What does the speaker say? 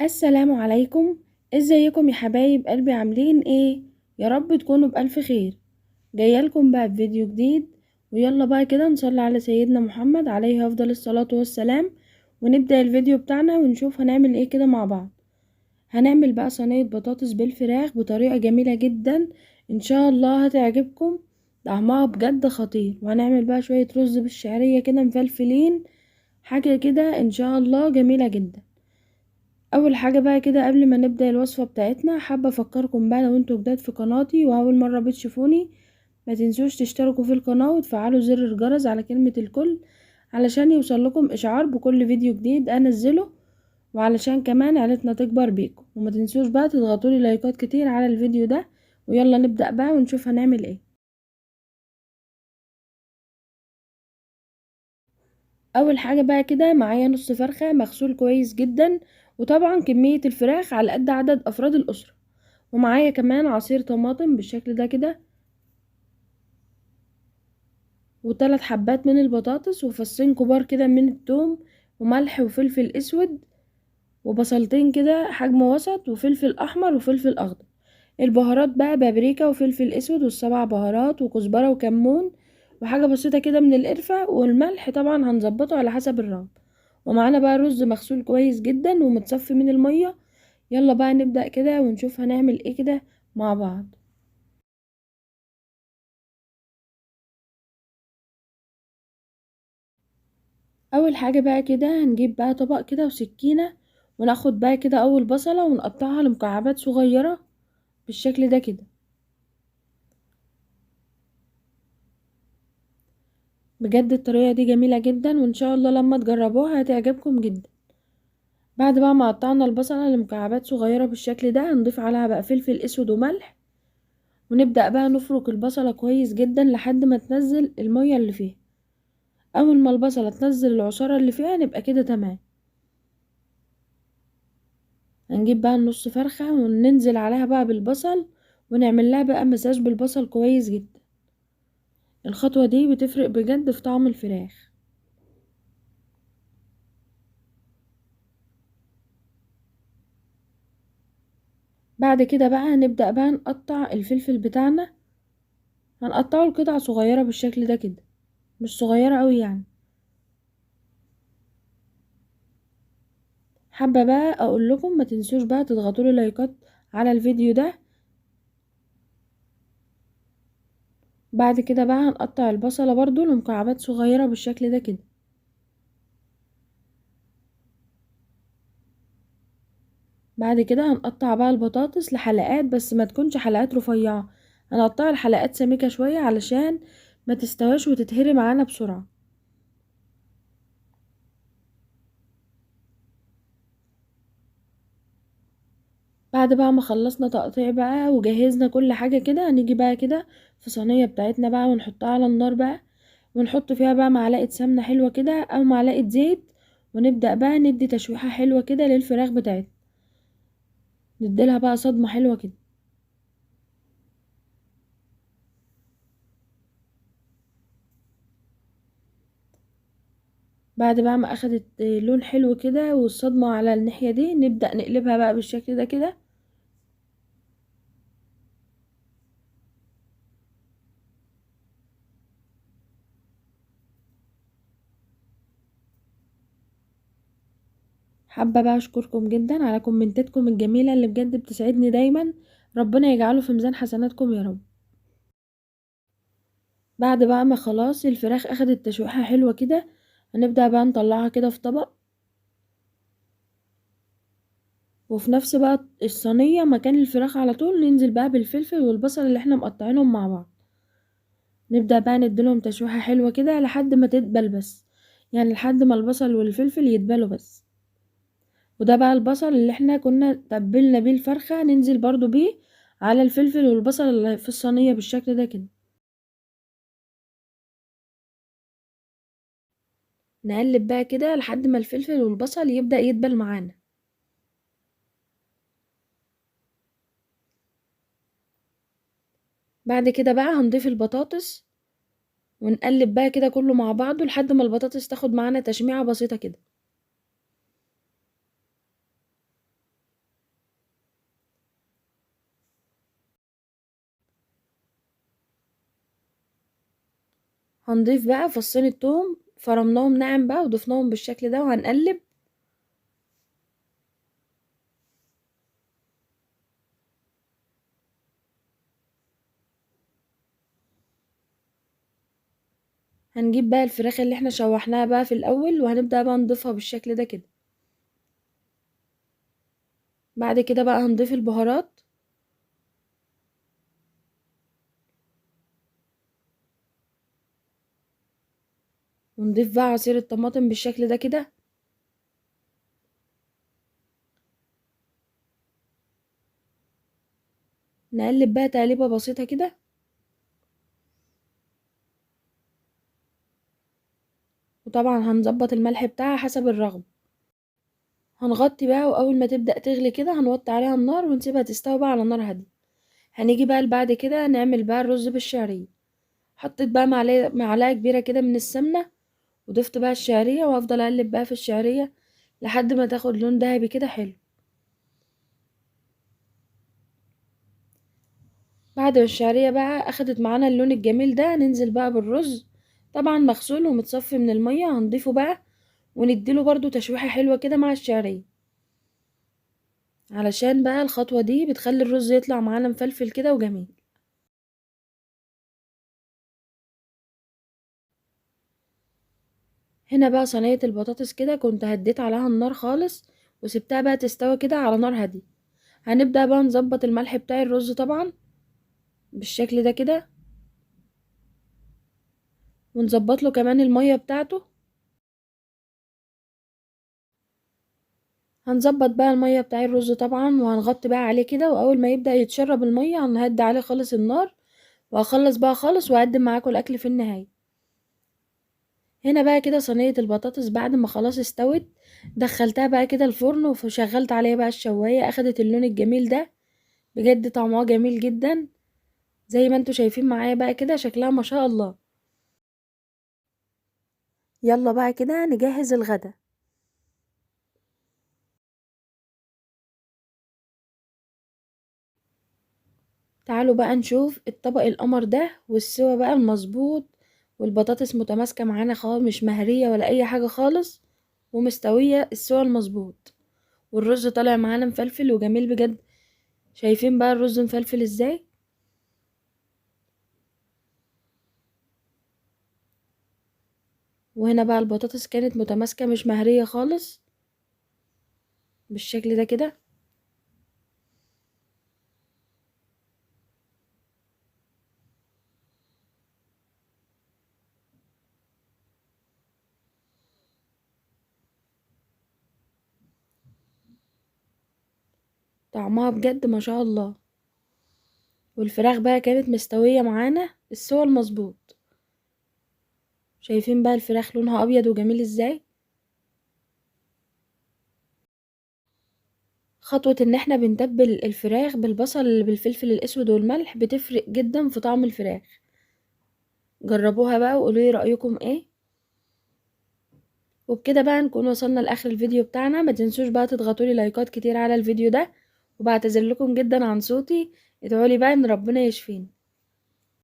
السلام عليكم. ازيكم يا حبايب قلبي، عاملين ايه؟ يا رب تكونوا بألف خير. جايالكم بقى بفيديو جديد، ويلا بقى كده نصلي على سيدنا محمد عليه افضل الصلاة والسلام، ونبدأ الفيديو بتاعنا ونشوف هنعمل ايه كده مع بعض. هنعمل بقى صينية بطاطس بالفراخ بطريقة جميلة جدا، ان شاء الله هتعجبكم. طعمها بجد خطير. وهنعمل بقى شوية رز بالشعرية كده مفلفلين، حاجة كده ان شاء الله جميلة جدا. اول حاجه بقى كده قبل ما نبدا الوصفه بتاعتنا، حابه افكركم بقى لو انتوا جداد في قناتي واول مره بتشوفوني، ما تنسوش تشتركوا في القناه وتفعلوا زر الجرس على كلمه الكل، علشان يوصل لكم اشعار بكل فيديو جديد انزله، وعلشان كمان عيلتنا تكبر بيكم. وما تنسوش بقى تضغطوا لي لايكات كتير على الفيديو ده. ويلا نبدا بقى ونشوف هنعمل ايه. اول حاجه بقى كده معايا نص فرخه مغسول كويس جدا، وطبعا كميه الفراخ على قد عدد افراد الاسره. ومعايا كمان عصير طماطم بالشكل ده كده، وثلاث حبات من البطاطس، وفصين كبار كده من الثوم، وملح وفلفل اسود، وبصلتين كده حجم وسط، وفلفل احمر وفلفل اخضر. البهارات بقى بابريكا وفلفل اسود والسبع بهارات وكزبرة وكمون، وحاجة بسيطة كده من القرفة، والملح طبعا هنظبطه على حسب الرغبة. ومعانا بقى رز مغسول كويس جدا ومتصفي من المية. يلا بقى نبدأ كده ونشوف هنعمل ايه كده مع بعض. اول حاجة بقى كده هنجيب بقى طبق كده وسكينة، وناخد بقى كده اول بصلة ونقطعها لمكعبات صغيرة بالشكل ده كده. بجد الطريقة دي جميلة جدا، وان شاء الله لما تجربوها هتعجبكم جدا. بعد بقى ما قطعنا البصلة لمكعبات صغيرة بالشكل ده، هنضيف عليها بقى فلفل اسود وملح، ونبدأ بقى نفرك البصلة كويس جدا لحد ما تنزل المية اللي فيها. اول ما البصلة تنزل العصارة اللي فيها نبقى كده تمام. هنجيب بقى النص فرخة وننزل عليها بقى بالبصل، ونعمل لها بقى مساج بالبصل كويس جدا. الخطوة دي بتفرق بجد في طعم الفراخ. بعد كده بقى هنبدأ بقى نقطع الفلفل بتاعنا، هنقطعه لقطع صغيرة بالشكل ده كده، مش صغيرة قوي يعني. حابة بقى اقول لكم ما تنسوش بقى تضغطوا لي لايكات على الفيديو ده. بعد كده بقى هنقطع البصلة برضو لمكعبات صغيرة بالشكل ده كده. بعد كده هنقطع بقى البطاطس لحلقات، بس ما تكونش حلقات رفيعة، هنقطع الحلقات سميكة شوية علشان ما تستواش وتتهري معانا بسرعة. بعد بقى ما خلصنا تقطيع بقى وجهزنا كل حاجة كده، هنيجي بقى كده في صينية بتاعتنا بقى ونحطها على النار بقى، ونحط فيها بقى معلقة سمنة حلوة كده او معلقة زيت، ونبدأ بقى ندي تشويحة حلوة كده للفراخ بتاعتنا، نديلها بقى صدمة حلوة كده. بعد بقى ما اخدت لون حلو كده والصدمة على الناحية دي، نبدأ نقلبها بقى بالشكل ده كده. حابة بقى اشكركم جدا على كومنتاتكم الجميلة اللي بجد بتسعدني دايما، ربنا يجعله في ميزان حسناتكم يا رب. بعد بقى ما خلاص الفراخ اخدت تشويحة حلوة كده، هنبدأ بقى نطلعها كده في طبق، وفي نفس بقى الصينية مكان الفراخ على طول ننزل بقى بالفلفل والبصل اللي احنا مقطعينهم مع بعض. نبدأ بقى نديلهم تشويحة حلوة كده لحد ما تدبل بس، يعني لحد ما البصل والفلفل يدبلوا بس. وده بقى البصل اللي احنا كنا تبلنا بيه الفرخة، ننزل برضو بيه على الفلفل والبصل اللي في الصينية بالشكل ده كده. نقلب بقى كده لحد ما الفلفل والبصل يبدأ يدبل معانا. بعد كده بقى هنضيف البطاطس، ونقلب بقى كده كله مع بعضه لحد ما البطاطس تاخد معانا تشميعة بسيطة كده. هنضيف بقى فصين التوم فرمناهم ناعم بقى وضفناهم بالشكل ده وهنقلب. هنجيب بقى الفراخ اللي احنا شوحناها بقى في الاول وهنبدأ بقى نضيفها بالشكل ده كده. بعد كده بقى هنضيف البهارات، ونضيف بقى عصير الطماطم بالشكل ده كده. نقلب بقى تقليبة بسيطة كده. وطبعا هنظبط الملح بتاعها حسب الرغبة. هنغطي بقى واول ما تبدأ تغلي كده هنوطي عليها النار ونسيبها تستوي بقى على نار هادية. هنيجي بقى بعد كده نعمل بقى الرز بالشعرية. حطيت بقى معلقة كبيرة كده من السمنة، وضفت بقى الشعرية وافضل اقلب بقى في الشعرية لحد ما تاخد لون دهبي كده حلو. بعد ما الشعرية بقى اخدت معانا اللون الجميل ده ننزل بقى بالرز، طبعا مغسول ومتصفي من المية، هنضيفه بقى ونديله برضو تشويحة حلوة كده مع الشعرية، علشان بقى الخطوة دي بتخلي الرز يطلع معانا مفلفل كده وجميل. هنا بقى صينية البطاطس كده كنت هديت عليها النار خالص وسبتها بقى تستوي كده على نار هادية. هنبدأ بقى نظبط الملح بتاع الرز طبعا بالشكل ده كده، ونظبط له كمان المية بتاعته. هنظبط بقى المية بتاع الرز طبعا وهنغطي بقى عليه كده، واول ما يبدأ يتشرب المية هنهدي عليه خالص النار، وهخلص بقى خالص واقدم معاكم الاكل في النهاية. هنا بقى كده صينية البطاطس بعد ما خلاص استوت دخلتها بقى كده الفرن وشغلت عليها بقى الشواية، اخدت اللون الجميل ده، بجد طعمها جميل جدا زي ما انتوا شايفين معايا بقى كده شكلها ما شاء الله. يلا بقى كده نجهز الغدا. تعالوا بقى نشوف الطبق القمر ده والسوا بقى المظبوط، والبطاطس متماسكة معانا خالص، مش مهرية ولا اي حاجة خالص، ومستوية السوا المظبوط، والرز طالع معانا مفلفل وجميل بجد. شايفين بقى الرز مفلفل ازاي؟ وهنا بقى البطاطس كانت متماسكة مش مهرية خالص بالشكل ده كده. طعمها بجد ما شاء الله. والفراخ بقى كانت مستوية معانا السوا المظبوط. شايفين بقى الفراخ لونها ابيض وجميل ازاي؟ خطوة ان احنا بنتبل الفراخ بالبصل بالفلفل الاسود والملح بتفرق جدا في طعم الفراخ. جربوها بقى وقولولي رأيكم ايه. وبكده بقى نكون وصلنا لاخر الفيديو بتاعنا. ما تنسوش بقى تضغطولي لايكات كتير على الفيديو ده، وبعتذر لكم جدا عن صوتي. ادعولي بقى ان ربنا يشفيني.